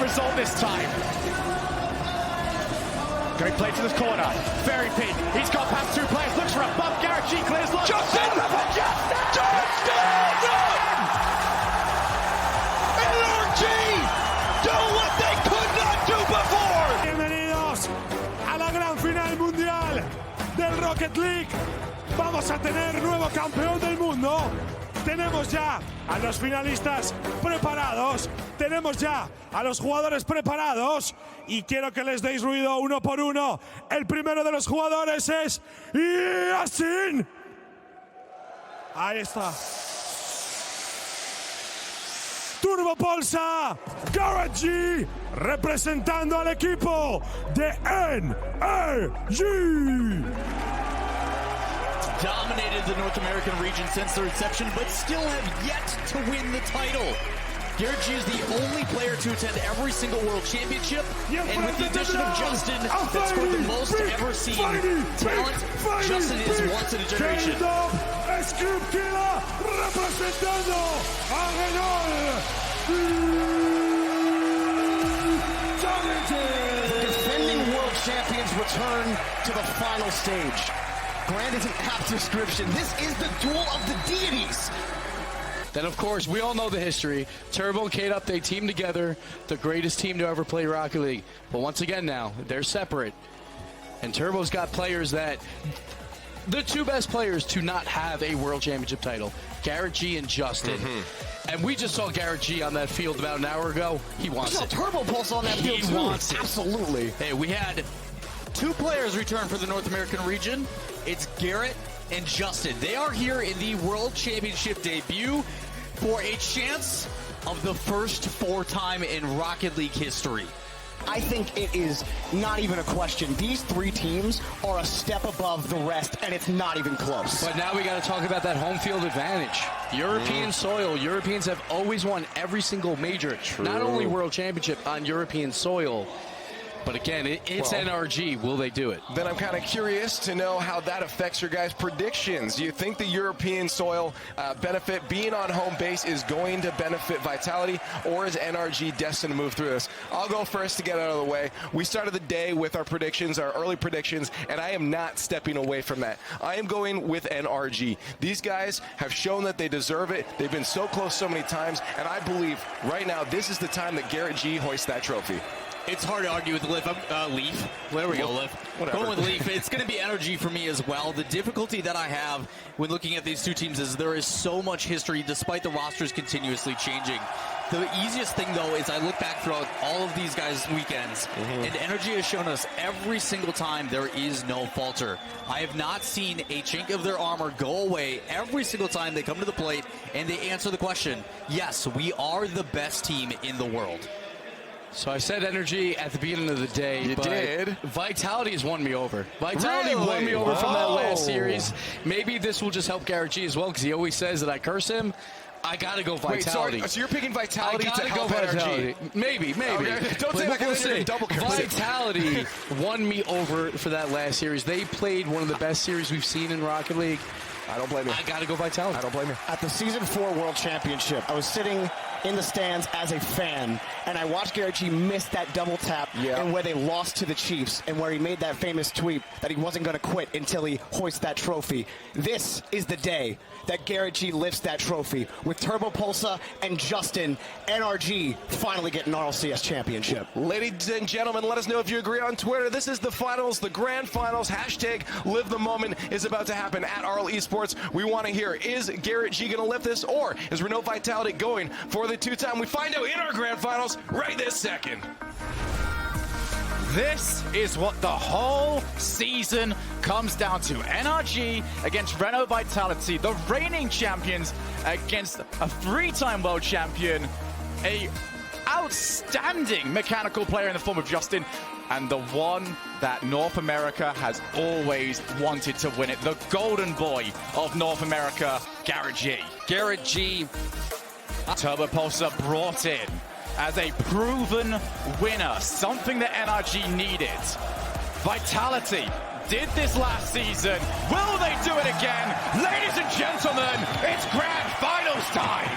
result this time. Great play to this corner. Very pin. He's got past two players. Looks for a bump. Garrett G clears line. Justin! NRG do what they could not do before! Bienvenidos a la gran final mundial del Rocket League. Vamos a tener nuevo campeón del mundo. Tenemos ya a los finalistas preparados. Tenemos ya a los jugadores preparados. Y quiero que les deis ruido uno por uno. El primero de los jugadores es Yasin. Ahí está. Turbo Polsa, Garrett G, representando al equipo de NRG. Dominated the North American region since their inception, but still have yet to win the title. Garrett G is the only player to attend every single World Championship, and with the addition of Justin, that scored the most ever seen talent, Justin is once in a generation. Scoop Killer representando a Renault. Defending world champions return to the final stage. Grand isn't apt description. This is the duel of the deities. Then, of course, we all know the history. Turbo and K-Dub, they team together, the greatest team to ever play Rocket League. But once again now, they're separate. And Turbo's got players that... the two best players to not have a World Championship title, Garrett G and Justin. And we just saw Garrett G on that field about an hour ago. He wants it. We saw Turbo Pulse on that field too. He wants it. Absolutely. Hey, we had two players return for the North American region. It's Garrett and Justin. They are here in the World Championship debut for a chance of the first four-time in Rocket League history. I think it is not even a question. These three teams are a step above the rest, and it's not even close. But now we got to talk about that home field advantage. European soil. Europeans have always won every single major, not only World Championship on European soil. But again, it's NRG. Will they do it? Then I'm kind of curious to know how that affects your guys' predictions. Do you think the European soil benefit, being on home base, is going to benefit Vitality, or is NRG destined to move through this? I'll go first to get out of the way. We started the day with our predictions, our early predictions, and I am not stepping away from that. I am going with NRG. These guys have shown that they deserve it. They've been so close so many times, and I believe right now this is the time that Garrett G hoists that trophy. It's hard to argue with Leaf. There we go, Leaf. Whatever. Going with Leaf. It's going to be NRG for me as well. The difficulty that I have when looking at these two teams is there is so much history despite the rosters continuously changing. The easiest thing, though, is I look back throughout all of these guys' weekends, and NRG has shown us every single time there is no falter. I have not seen a chink of their armor go away every single time they come to the plate and they answer the question, yes, we are the best team in the world. So I said NRG at the beginning of the day. You did. Vitality has won me over. Vitality Really? won me over from that last series. Maybe this will just help Garrett G as well, because he always says that I curse him. I got to go Vitality. Wait, so you're picking Vitality to help Vitality. NRG? Maybe. Okay. Don't say that, because you're double cursing. Vitality won me over for that last series. They played one of the best series we've seen in Rocket League. I don't blame you. I got to go Vitality. I don't blame you. At the Season 4 World Championship, I was sitting in the stands as a fan, and I watched Garrett G miss that double tap and where they lost to the Chiefs, and where he made that famous tweet that he wasn't going to quit until he hoists that trophy. This is the day that Garrett G lifts that trophy. With Turbo Pulsa and Justin, NRG finally get an RLCS championship. Ladies and gentlemen, let us know if you agree on Twitter. This is the finals, the grand finals. Hashtag Live the Moment is about to happen at RL Esports. We want to hear, is Garrett G going to lift this, or is Renault Vitality going for the two-time? We find out in our grand finals right this second. This is what the whole season comes down to. NRG against Renault Vitality, the reigning champions against a three-time world champion, a outstanding mechanical player in the form of Justin, and the one that North America has always wanted to win it, the golden boy of North America, Garrett G. Garrett G, Turbo Pulsar brought in as a proven winner, something that NRG needed. Vitality did this last season. Will they do it again? Ladies and gentlemen, it's grand finals time.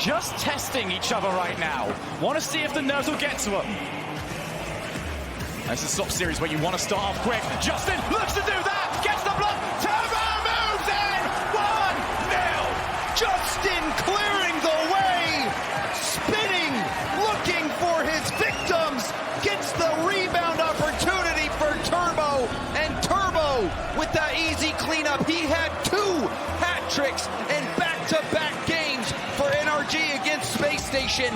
just testing each other right now. Want to see if the nerves will get to them. It's a stop series where you want to start off quick. Justin looks to do that, gets the block, Turbo moves in, 1-0. Justin clearing the way, spinning, looking for his victims, gets the rebound opportunity for Turbo, and Turbo with that easy cleanup. He had 2 hat tricks in back-to-back games for NRG against Space Station,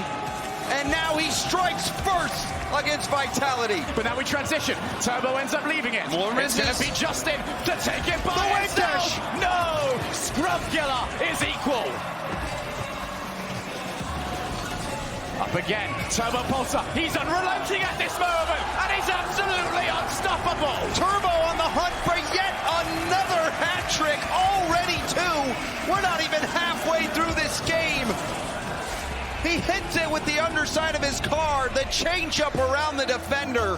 and now he strikes first against Vitality. But now we transition. Turbo ends up leaving it. More it's going to be Justin to take it by himself. No! Scrub Killer is equal. Up again. Turbo Pulsar. He's unrelenting at this moment, and he's absolutely unstoppable. Turbo on the hunt for yet another hat trick. Already 2. We're not even halfway through this game. He hits it with the underside of his car, the changeup around the defender,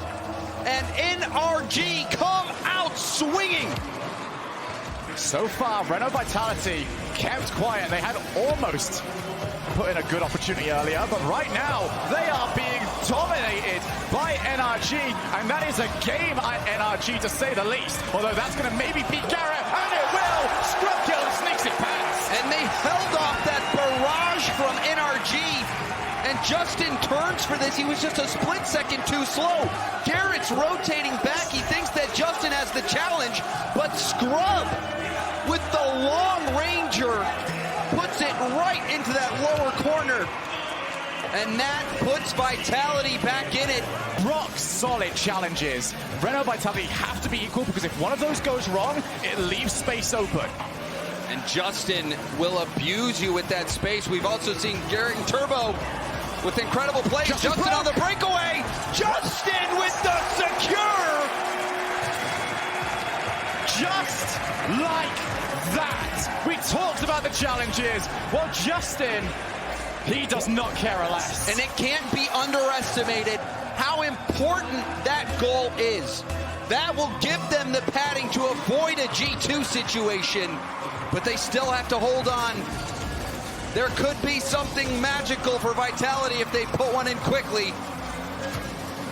and NRG come out swinging. So far, Renault Vitality kept quiet. They had almost put in a good opportunity earlier, but right now they are being dominated by NRG, and that is a game at NRG to say the least. Although that's going to maybe beat Garrett, and it will. Scrub Killer sneaks it past. And they held off that barrage from NRG. And Justin turns for this. He was just a split second too slow. Garrett's rotating back. He thinks that Justin has the challenge, but Scrub with the long ranger puts it right into that lower corner. And that puts Vitality back in it. Rock solid challenges. Renault Vitality have to be equal, because if one of those goes wrong, it leaves space open. And Justin will abuse you with that space. We've also seen Garrett and Turbo with incredible plays. Justin on the breakaway. Justin with the secure. Just like that. We talked about the challenges. Well, Justin, he does not care a less. And it can't be underestimated how important that goal is. That will give them the padding to avoid a G2 situation, but they still have to hold on. There could be something magical for Vitality if they put one in quickly.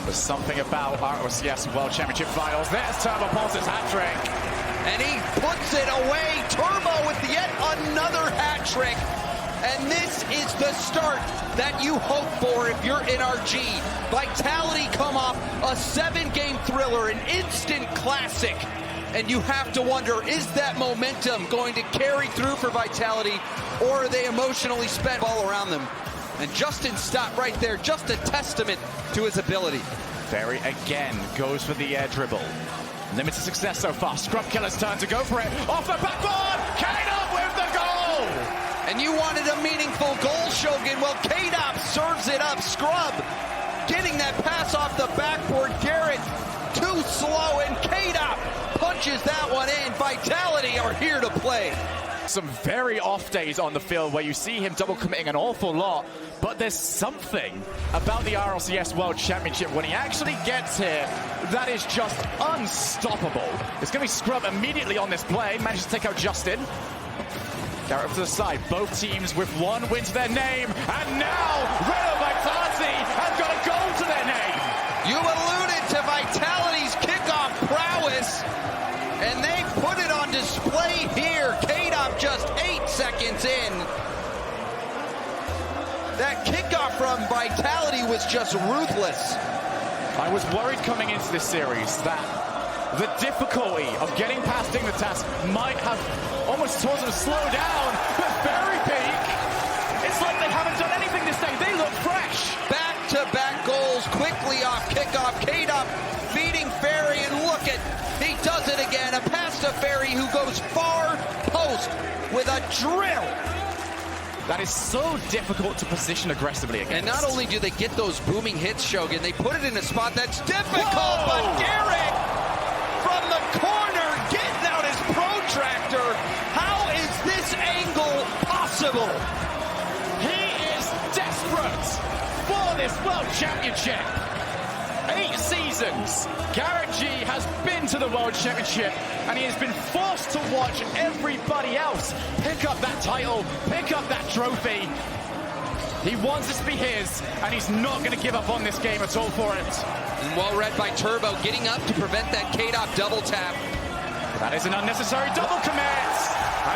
There's something about RLCS World Championship Finals. There's Turbo Pulse's hat trick. And he puts it away. Turbo with yet another hat trick. And this is the start that you hope for if you're NRG. Vitality come off a 7-game thriller, an instant classic. And you have to wonder, is that momentum going to carry through for Vitality, or are they emotionally spent all around them? And Justin stopped right there, just a testament to his ability. Ferry again goes for the air dribble. Limited success so far. Scrub Killer's turn to go for it. Off the backboard! K-Dub with the goal! And you wanted a meaningful goal, Shogun. Well, K-Dub serves it up. Scrub getting that pass off the backboard. Garrett too slow, and K-Dub punches that one in. Vitality are here to play. Some very off days on the field where you see him double committing an awful lot, but there's something about the RLCS World Championship when he actually gets here that is just unstoppable. It's going to be Scrub immediately on this play, manages to take out Justin. Garrett up to the side, both teams with one win to their name, and now Renault Vitality has got a goal to their name. You alluded to Vitality's kickoff prowess, and they put it on display here. K-Dub just 8 seconds in. That kickoff from Vitality was just ruthless. I was worried coming into this series that the difficulty of getting past Dignitas might have almost caused them to slow down, but Ferry Peak, it's like they haven't done anything this day. They look fresh. Back-to-back goals quickly off kickoff. K-Dub feeding Ferry, and look at, he does it again. A pass to Ferry, who goes far post with a drill. That is so difficult to position aggressively against. And not only do they get those booming hits, Shogun, they put it in a spot that's difficult. Whoa! But Garrett from the corner getting out his protractor. How is this angle possible? He is desperate for this World Championship. 8 seasons, Garrett G has been to the World Championship, and he has been forced to watch everybody else pick up that title, pick up that trophy. He wants this to be his, and he's not going to give up on this game at all for it. And well read by Turbo, getting up to prevent that K-Dop double tap. That is an unnecessary double commit,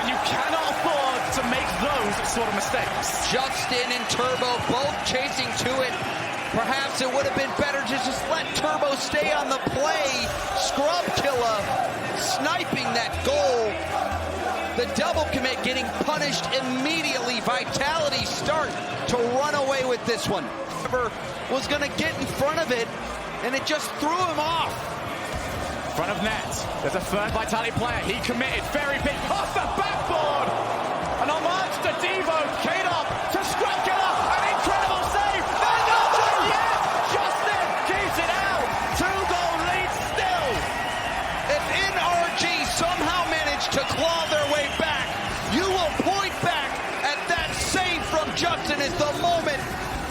and you cannot afford to make those sort of mistakes. Justin and Turbo both chasing to it. Perhaps it would have been better to just let Turbo stay on the play. Scrub Killa sniping that goal. The double commit getting punished immediately. Vitality start to run away with this one. Was going to get in front of it, and it just threw him off. Front of net. There's a third Vitality player. He committed very big off the backboard. An homage to Devo. K-Dop to Scrub Killa. An incredible save. Another yet. Justin keeps it out. 2-goal lead still. If NRG somehow managed to claw their way back, you will point back at that save from Justin as the moment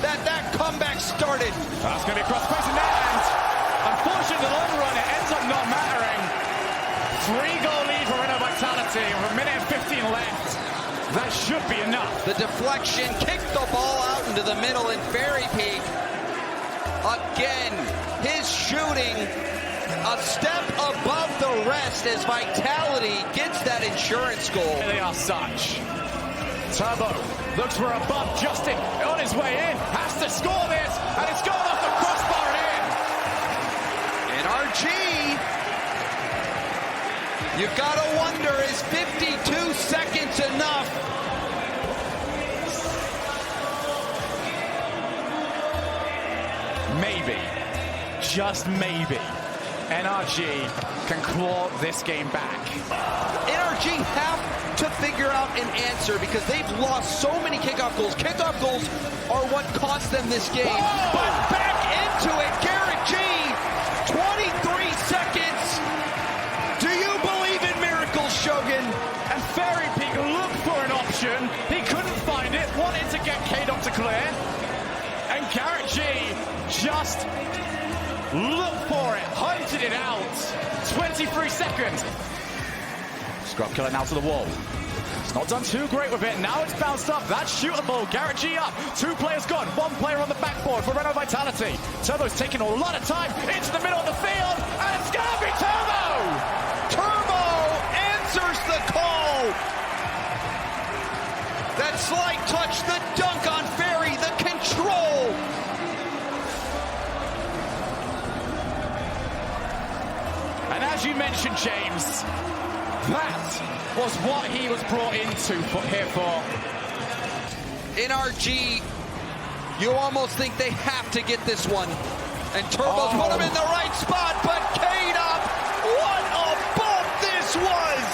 that comeback started. That's going to be a cross space in the end. Unfortunately, in the long run, it ends up not mattering. 3-goal lead for Reno Vitality with a minute and 15 left. That should be enough. The deflection kicked the ball out into the middle, and Fairy Peak, again, his shooting a step above the rest as Vitality gets that insurance goal. They are such. Turbo looks for a bump. Justin on his way in, has to score this, and it's gone off the crossbar and in. NRG, you've got to wonder, is 52 seconds enough? Maybe, just maybe, NRG can claw this game back. NRG have to figure out an answer because they've lost so many kickoff goals. Kickoff goals are what cost them this game. Whoa! But back into it, Garrett G, 23 seconds. Do you believe in miracles, Shogun? And Fairy Peak looked for an option. He couldn't find it, wanted to get K-Dop to clear. And Garrett G just looked for it, hunted it out. 23 seconds. Scrub Killa now to the wall. It's not done too great with it. Now it's bounced up. That's shootable. Garrett G up. 2 players gone. 1 player on the backboard for Reno Vitality. Turbo's taking a lot of time into the middle of the field, and it's going to be Turbo! Turbo answers the call. That slight touch, the dunk on Fairy, the control. And as you mentioned, James, that was what he was brought here for. NRG, you almost think they have to get this one. And Turbo's put him in the right spot, but K-Dop, what a bump this was!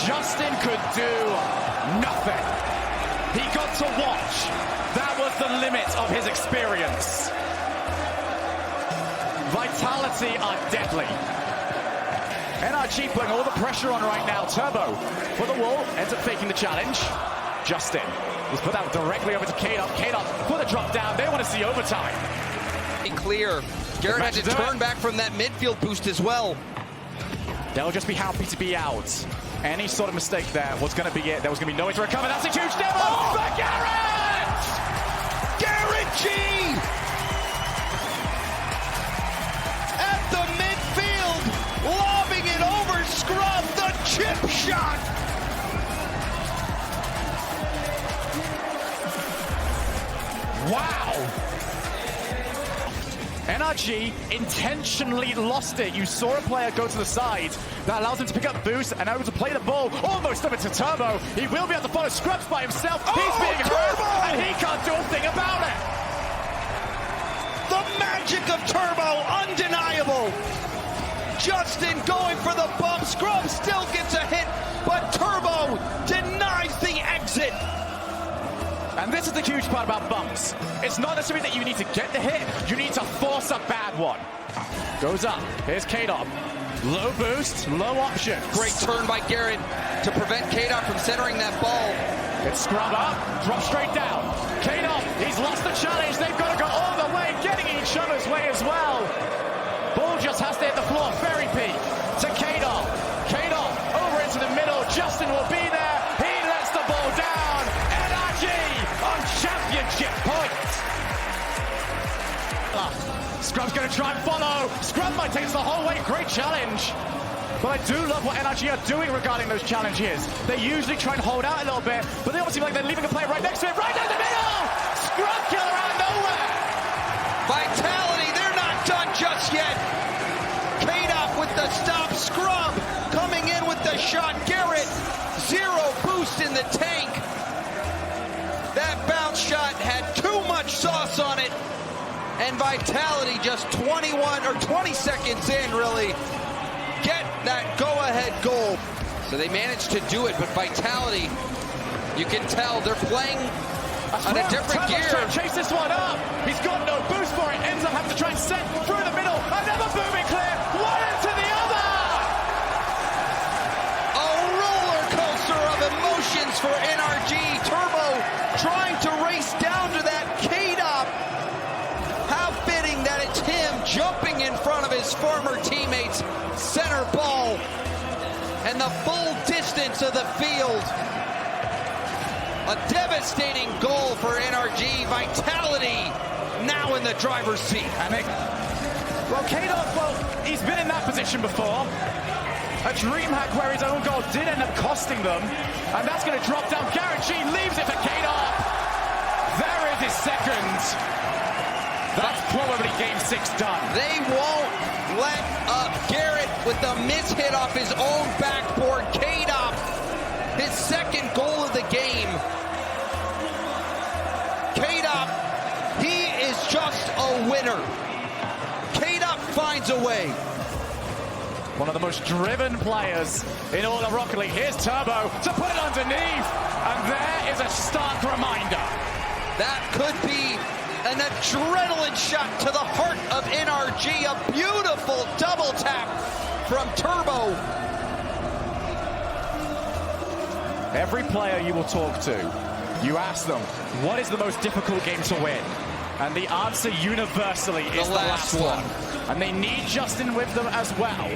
Justin could do nothing. He got to watch. That was the limit of his experience. Vitality are deadly. NRG putting all the pressure on right now. Turbo for the wall, ends up faking the challenge. Justin was put out directly over to K-Dop. K-Dop for the drop down. They want to see overtime. Clear. Garrett had to turn back from that midfield boost as well. They'll just be happy to be out. Any sort of mistake there was going to be it. There was going to be no way to recover. That's a huge demo for Garrett! Garrett G! At the midfield, lobbing it over Scrub, the chip shot! Wow! NRG intentionally lost it. You saw a player go to the side. That allows him to pick up boost and able to play the ball almost over to Turbo. He will be able to follow Scrubs by himself. He's being hurt, and he can't do a thing about it. The magic of Turbo, undeniable. Justin going for the bump. Scrub still gets a hit, but Turbo denies the exit. And this is the huge part about bumps. It's not necessarily that you need to get the hit, you need to force a bad one. Goes up, here's K-Dop. Low boost, low options. Great turn by Garrett to prevent K-Dop from centering that ball. It's Scrub up, drop straight down. K-Dop, he's lost the challenge, they've got to go all the way, getting each other's way as well. Ball just has to hit the floor, Fairy Peak to K-Dop. K-Dop over into the middle, Justin will be there. championship point. Scrub's going to try and follow. Scrub might take us the whole way. Great challenge. But I do love what NRG are doing regarding those challenges. They usually try and hold out a little bit, but they almost seem like they're leaving a player right next to it, right down the middle! Scrub killer out of nowhere! Vitality, they're not done just yet. K-Dop with the stop. Scrub coming in with the shot. Garrett, zero boost in the tank. That bounce shot had too much sauce on it. And Vitality just 21 or 20 seconds in, really, get that go-ahead goal. So they managed to do it, but Vitality, you can tell they're playing on a different gear. Trying to chase this one up. He's got no boost for it. Ends up having to try and set through the middle. Another booming clear. One into the other. A roller coaster of emotions for NRG. Turbo trying to race down to that K-Dop. How fitting that it's him jumping in front of his former teammates. Center ball and the full distance of the field. A devastating goal for NRG. Vitality now in the driver's seat. Well, K-Dop, he's been in that position before. A dream hack where his own goal did end up costing them. And that's going to drop down. Garrett G leaves it for K-Dop. There is his second. That's probably game 6 done. They won't let up. Garrett with the miss hit off his own backboard. K-Dop, his second goal of the game. K-Dop, he is just a winner. K-Dop finds a way. One of the most driven players in all of Rocket League. Here's Turbo to put it underneath. And there is a stark reminder. That could be an adrenaline shot to the heart of NRG. A beautiful double tap from Turbo. Every player you will talk to, you ask them, what is the most difficult game to win? And the answer universally is the last one. And they need Justin with them as well.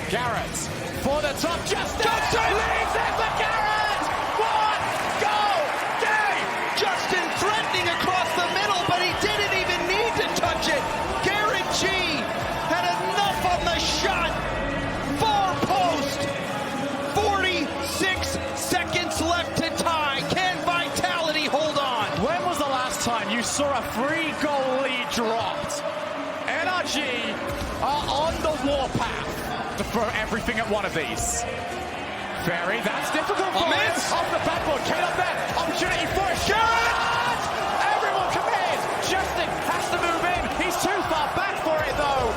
Garrett for the top. Justin leaves it for Garrett! One goal game! Justin threatening across the middle, but he didn't even need to touch it. Garrett G had enough on the shot. Far post. 46 seconds left to tie. Can Vitality hold on? When was the last time you saw a 3-goal lead dropped? NRG are on the warpath to throw everything at one of these. Ferry, that's difficult for him. Off the backboard, K-Dop there. Opportunity for a shot! Everyone come in. Justin has to move in. He's too far back for it though.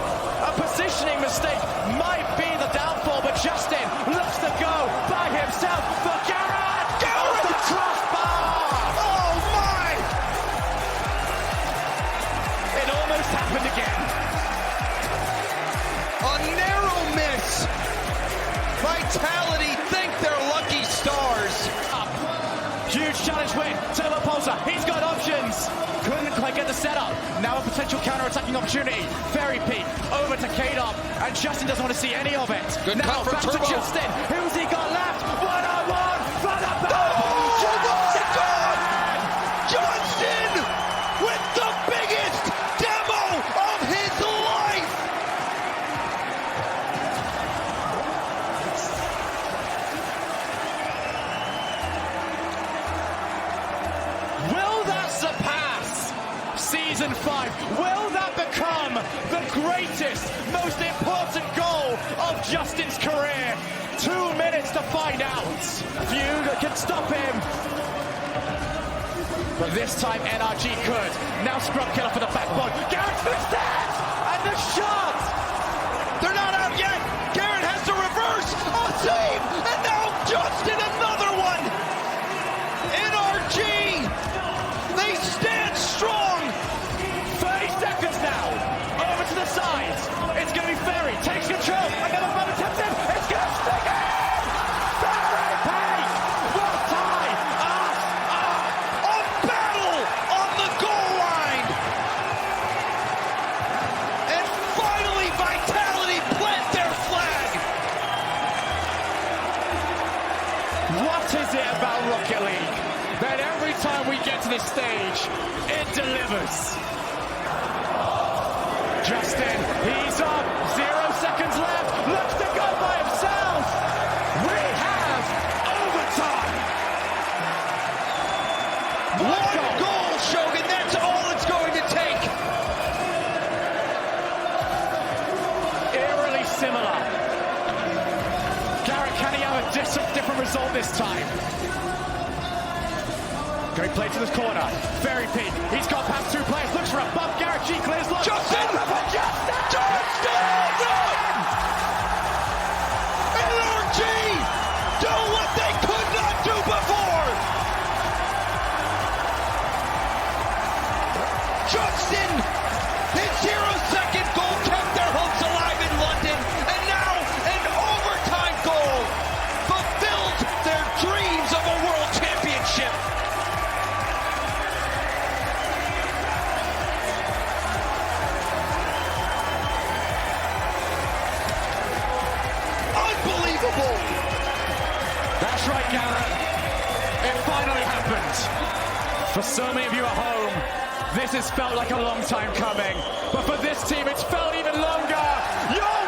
A positioning mistake might be the downfall, but Justin looks to go by himself for Garrett. Garrett! The crossbar! Oh my! It almost happened again. A narrow miss. Vitality think they're lucky stars. Huge challenge win. Turbo Pulsar. He's got options. Couldn't quite get the setup. Now a potential counter-attacking opportunity. Ferry peek over to K-Dop, and Justin doesn't want to see any of it. Good now cut for back Turbo. to Justin. Who's he got left? 1-on-1 for the Justin with the biggest demo of his life. Will that surpass Season 5? Will that become the greatest, most important goal of Justin's career? 2 minutes to find out. Few can stop him. But this time NRG could. Now Scrub killer for the backboard. Garrett's missed it! And the shot! They're not out yet. Garrett has to reverse. A save. And now Justin another one. NRG. They stand strong. 30 seconds now. Over to the sides. It's going to be Ferry. Takes control. Another moment attempted. It's going to stick it! Ferry pace! What tie? A battle on the goal line. And finally this stage, it delivers. Justin, he's up, 0 seconds left, looks to go by himself. We have overtime. One goal, Shogun, that's all it's going to take. Eerily similar. Garrett, can he have a different result this time? Great play to this corner. Very peak. He's got past 2 players. Looks for a bump. Garrett G clears. Justin! NRG do what they could not do before. Justin, his 0-second goal kept their hopes alive in London, and now an overtime goal fulfilled their dreams of a world championship. Unbelievable! That's right, Garrett. It finally happened. For so many of you at home, this has felt like a long time coming. But for this team, it's felt even longer. You're